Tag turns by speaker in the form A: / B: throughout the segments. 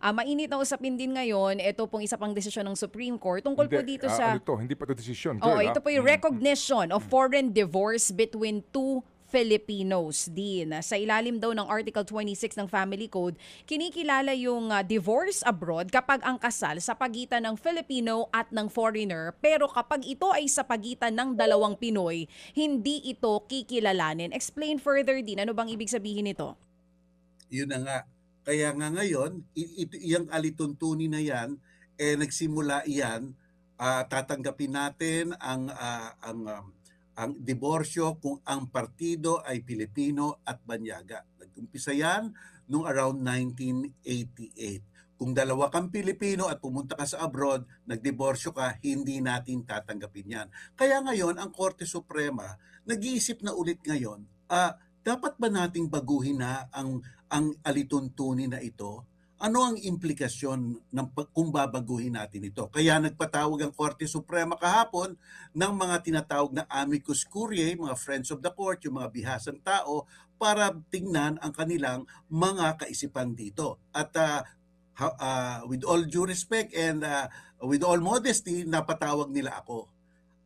A: Mainit na usapin din ngayon, ito pong isa pang desisyon ng Supreme Court tungkol po dito sa...
B: Hindi pa ito desisyon,
A: Oo,
B: girl.
A: ito po yung recognition of foreign divorce between two Filipinos din. Sa ilalim daw ng Article 26 ng Family Code, kinikilala yung divorce abroad kapag ang kasal sa pagitan ng Filipino at ng foreigner, pero kapag ito ay sa pagitan ng dalawang Pinoy, hindi ito kikilalanin. Explain further din, ano bang ibig sabihin nito?
C: Yun na nga. Kaya nga ngayon, iyang alituntunin na yan, nagsimula iyan, tatanggapin natin ang diborsyo kung ang partido ay Pilipino at Banyaga. Nag-umpisa yan noong around 1988. Kung dalawa kang Pilipino at pumunta ka sa abroad, nagdiborsyo ka, hindi natin tatanggapin yan. Kaya ngayon, ang Korte Suprema, nag-iisip na ulit ngayon, dapat ba nating baguhin na ang alituntunin na ito? Ano ang implikasyon kung babaguhin natin ito? Kaya nagpatawag ang Korte Suprema kahapon ng mga tinatawag na amicus curiae, mga friends of the court, yung mga bihasang tao, para tingnan ang kanilang mga kaisipan dito. At with all due respect and with all modesty, napatawag nila ako.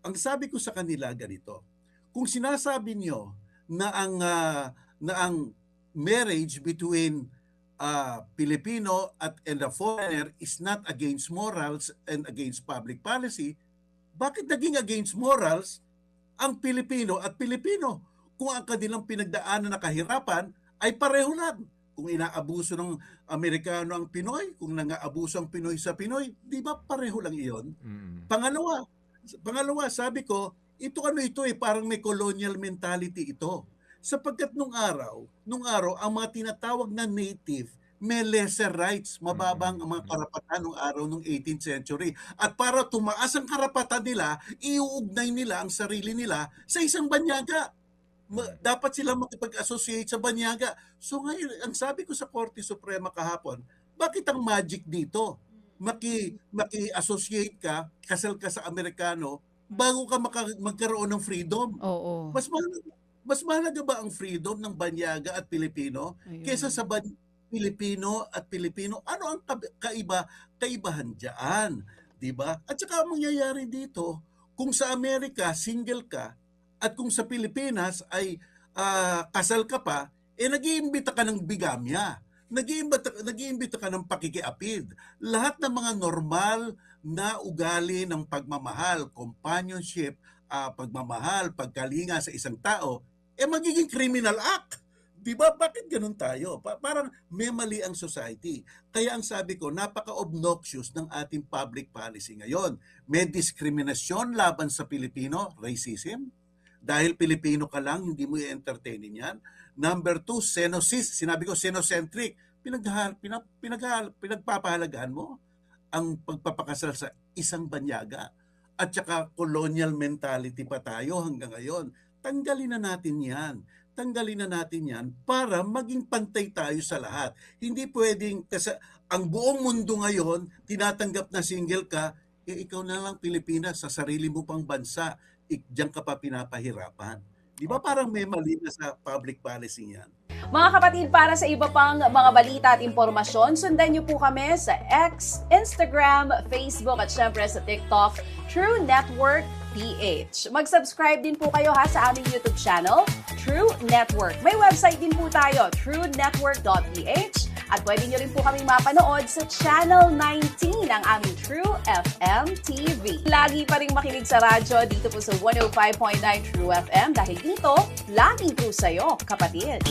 C: Ang sabi ko sa kanila ganito, kung sinasabi niyo na ang marriage between Filipino and a foreigner is not against morals and against public policy, bakit naging against morals ang Pilipino at Pilipino kung ang kanilang pinagdaanan na kahirapan ay pareho lang? Kung inaabuso ng Amerikano ang Pinoy, kung nangaabuso ang Pinoy sa Pinoy, di ba pareho lang iyon? Pangalawa, sabi ko, ito parang may colonial mentality ito. Sapagkat nung araw, ang mga tinatawag na native, may lesser rights, mababang ang mga karapatan nung araw nung 18th century. At para tumaas ang karapatan nila, iuugnay nila ang sarili nila sa isang banyaga. Dapat sila makipag-associate sa banyaga. So ngayon, ang sabi ko sa Korte Suprema kahapon, bakit ang magic dito? Maki-associate ka, kasal ka sa Amerikano, bago ka magkaroon ng freedom.
A: Oo.
C: Mas mahalaga ba ang freedom ng banyaga at Pilipino kaysa sa Pilipino at Pilipino? Ano ang kaibahan diyan, 'di ba? At saka ang mangyayari dito, kung sa Amerika single ka at kung sa Pilipinas ay kasal ka pa, nag-iimbita ka ng bigamya. Nag-iimbita ka ng pakikiapid. Lahat ng mga normal na ugali ng pagmamahal, companionship, pagmamahal, pagkalinga sa isang tao, magiging criminal act. Diba? Bakit ganun tayo? Parang may mali ang society. Kaya ang sabi ko, napaka-obnoxious ng ating public policy ngayon. May diskriminasyon laban sa Pilipino, racism. Dahil Pilipino ka lang, hindi mo i-entertainin yan. Number 2, sinabi ko, xenocentric. Pinagpapahalagahan mo ang pagpapakasal sa isang banyaga. At saka colonial mentality pa tayo hanggang ngayon. Tanggalin na natin yan para maging pantay tayo sa lahat. Hindi pwedeng, kasi ang buong mundo ngayon, tinatanggap na single ka, ikaw na lang Pilipinas, sa sarili mo pang bansa, diyan ka pa pinapahirapan. Di ba parang may mali na sa public policy yan?
A: Mga kapatid, para sa iba pang mga balita at impormasyon, sundan niyo po kami sa X, Instagram, Facebook at syempre sa TikTok, True Network PH. Mag-subscribe din po kayo sa aming YouTube channel, True Network. May website din po tayo, truenetwork.ph, at pwede nyo rin po kaming mapanood sa Channel 19 ng aming True FM TV. Lagi pa rin makinig sa radyo dito po sa 105.9 True FM dahil dito, lagi po sa'yo, kapatid.